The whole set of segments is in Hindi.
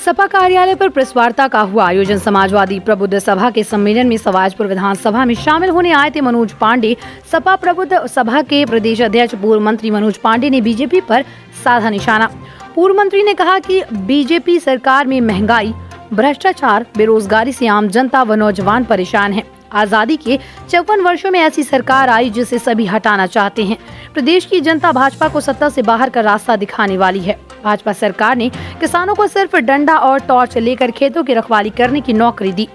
सपा कार्यालय पर प्रेस वार्ता का हुआ आयोजन। समाजवादी प्रबुद्ध सभा के सम्मेलन में सवाजपुर विधानसभा में शामिल होने आए थे मनोज पांडे। सपा प्रबुद्ध सभा के प्रदेश अध्यक्ष पूर्व मंत्री मनोज पांडे ने बीजेपी पर साधा निशाना। पूर्व मंत्री ने कहा कि बीजेपी सरकार में महंगाई, भ्रष्टाचार, बेरोजगारी से आम जनता व नौजवान परेशान हैं। आजादी के 54 वर्षों में ऐसी सरकार आई जिसे सभी हटाना चाहते हैं। प्रदेश की जनता भाजपा को सत्ता से बाहर का रास्ता दिखाने वाली है। भाजपा सरकार ने किसानों को सिर्फ डंडा और टॉर्च लेकर खेतों की रखवाली करने की नौकरी दी।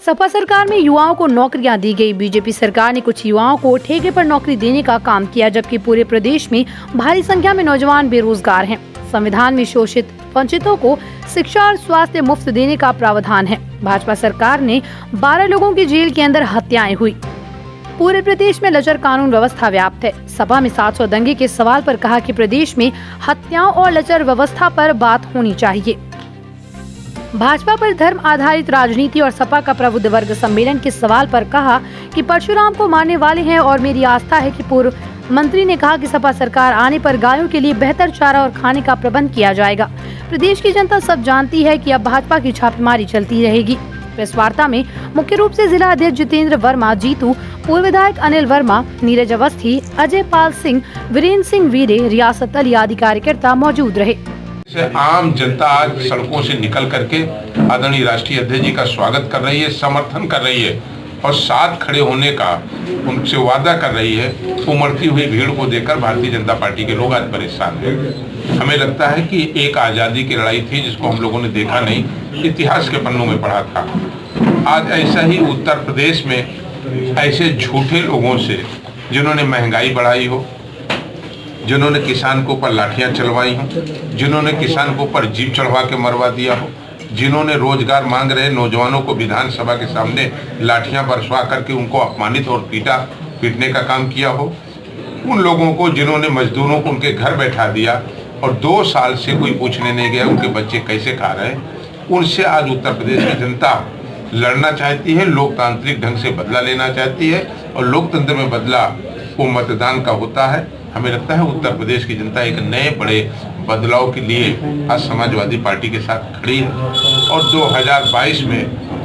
सपा सरकार में युवाओं को नौकरियां दी गई। बीजेपी सरकार ने कुछ युवाओं को ठेके पर नौकरी देने का काम किया, जबकि पूरे प्रदेश में भारी संख्या में नौजवान बेरोजगार हैं। संविधान में शोषित वंचितों को शिक्षा और स्वास्थ्य मुफ्त देने का प्रावधान है। भाजपा सरकार ने 12 लोगों की जेल के अंदर हत्याएं हुई। पूरे प्रदेश में लचर कानून व्यवस्था व्याप्त है। सभा में 700 दंगे के सवाल पर कहा कि प्रदेश में हत्याओं और लचर व्यवस्था पर बात होनी चाहिए। भाजपा पर धर्म आधारित राजनीति और सपा का प्रबुद्ध वर्ग सम्मेलन के सवाल पर कहा कि परशुराम को मारने वाले हैं और मेरी आस्था है कि पूर्व मंत्री ने कहा कि सपा सरकार आने पर गायों के लिए बेहतर चारा और खाने का प्रबंध किया जाएगा। प्रदेश की जनता सब जानती है कि अब भाजपा की छापेमारी चलती रहेगी। प्रेस वार्ता में मुख्य रूप से जिला अध्यक्ष जितेंद्र वर्मा, जीतू, पूर्व विधायक अनिल वर्मा, नीरज अवस्थी, अजय पाल सिंह, वीरेंद्र सिंह वीरे, रियासत अली आदि कार्यकर्ता मौजूद रहे। आम जनता आज सड़कों से निकल करके आदरणीय राष्ट्रीय अध्यक्ष जी का स्वागत कर रही है, समर्थन कर रही है और साथ खड़े होने का उनसे वादा कर रही है। उमड़ती हुई भीड़ को देखकर भारतीय जनता पार्टी के लोग आज परेशान हैं। हमें लगता है कि एक आज़ादी की लड़ाई थी जिसको हम लोगों ने देखा नहीं, इतिहास के पन्नों में पढ़ा था। आज ऐसा ही उत्तर प्रदेश में ऐसे झूठे लोगों से, जिन्होंने महंगाई बढ़ाई हो, जिन्होंने किसान के ऊपर लाठियां चलवाई हो, जिन्होंने किसान के ऊपर जीप चढ़वा के मरवा दिया हो, जिन्होंने रोजगार मांग रहे नौजवानों को विधानसभा के सामने लाठियां बरसवा करके उनको अपमानित और पीटने का काम किया हो, उन लोगों को जिन्होंने मजदूरों को उनके घर बैठा दिया और 2 साल से कोई पूछने नहीं गया उनके बच्चे कैसे खा रहे हैं, उनसे आज उत्तर प्रदेश की जनता लड़ना चाहती है, लोकतांत्रिक ढंग से बदला लेना चाहती है और लोकतंत्र में बदला वो मतदान का होता है। हमें लगता है उत्तर प्रदेश की जनता एक नए बड़े बदलाव के लिए आज समाजवादी पार्टी के साथ खड़ी है और 2022 में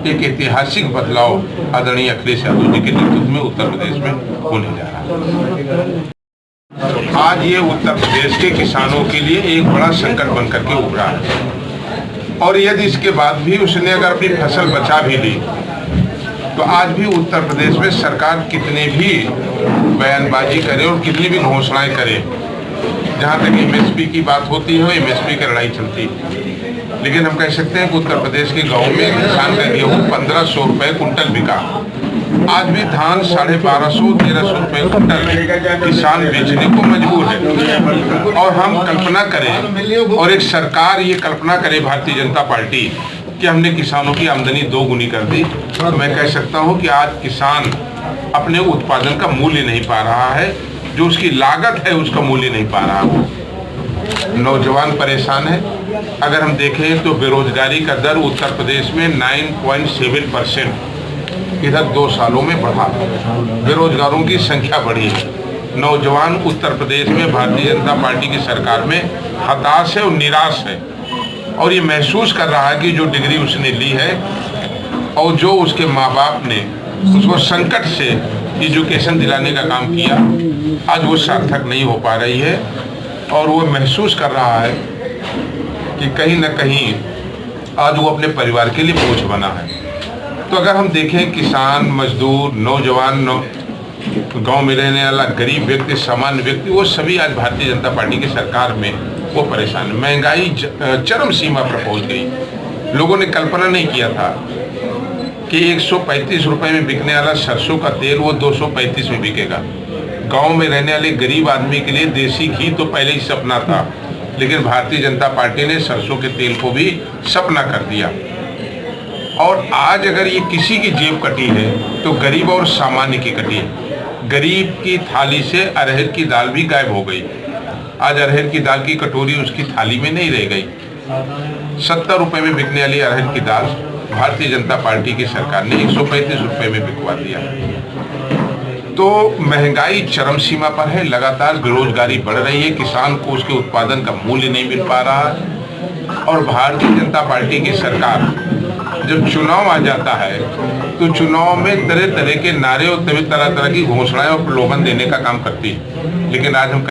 एक ऐतिहासिक बदलाव आदरणीय अखिलेश यादव जी के नेतृत्व में उत्तर प्रदेश में होने जा रहा है। आज ये उत्तर प्रदेश के किसानों के लिए एक बड़ा संकट बनकर के उभरा है और यदि इसके बाद भी उसने अगर अपनी फसल बचा भी ली तो आज भी उत्तर प्रदेश में सरकार कितने भी बयानबाजी करे और कितनी भी घोषणाएं करे, जहां तक एमएसपी की बात होती है एमएसपी की लड़ाई चलती है। लेकिन हम कह सकते हैं कि उत्तर प्रदेश के गांव में किसान का गेहूँ 1500 रुपए कुंटल बिका। आज भी धान 1250-1300 रुपए कुंटल किसान बेचने को मजबूर है। और हम कल्पना करें और एक सरकार ये कल्पना करे भारतीय जनता पार्टी कि हमने किसानों की आमदनी 2 गुनी कर दी, तो मैं कह सकता हूं कि आज किसान अपने उत्पादन का मूल्य नहीं पा रहा है, जो उसकी लागत है उसका मूल्य नहीं पा रहा है। नौजवान परेशान है। अगर हम देखें तो बेरोजगारी का दर उत्तर प्रदेश में 9.7% इधर 2 सालों में बढ़ा, बेरोजगारों की संख्या बढ़ी है। नौजवान उत्तर प्रदेश में भारतीय जनता पार्टी की सरकार में हताश है और निराश है और ये महसूस कर रहा है कि जो डिग्री उसने ली है और जो उसके माँ बाप ने उसको संकट से एजुकेशन दिलाने का काम किया, आज वो सार्थक नहीं हो पा रही है और वो महसूस कर रहा है कि कहीं न कहीं आज वो अपने परिवार के लिए बोझ बना है। तो अगर हम देखें किसान, मजदूर, नौजवान, गांव में रहने वाला गरीब व्यक्ति, सामान्य व्यक्ति, वो सभी आज भारतीय जनता पार्टी की सरकार में वो परेशान। महंगाई चरम सीमा पर पहुंच गई। लोगों ने कल्पना नहीं किया था कि 135 रुपए में बिकने वाला सरसों का तेल वो 235 में बिकेगा। गांव में रहने वाले गरीब आदमी के लिए देसी घी तो पहले ही सपना था, लेकिन भारतीय जनता पार्टी ने सरसों के तेल को भी सपना कर दिया। और आज अगर ये किसी की जेब कटी है तो गरीब और सामान्य की कटी है। गरीब की थाली से अरहर की दाल भी गायब हो गई। आज अरहर की दाल की कटोरी उसकी थाली में नहीं रह गई। 70 रुपए में बिकने वाली अरहर की दाल भारतीय जनता पार्टी की सरकार ने 135 रुपए में बिकवा दिया। तो महंगाई चरम सीमा पर है, लगातार बेरोजगारी बढ़ रही है, किसान को उसके उत्पादन का मूल्य नहीं मिल पा रहा है। और भारतीय जनता पार्टी की सरकार जब चुनाव आ जाता है तो चुनाव में तरह तरह के नारे और तरह तरह की घोषणाएं और प्रलोभन देने का काम करती है। लेकिन आज हम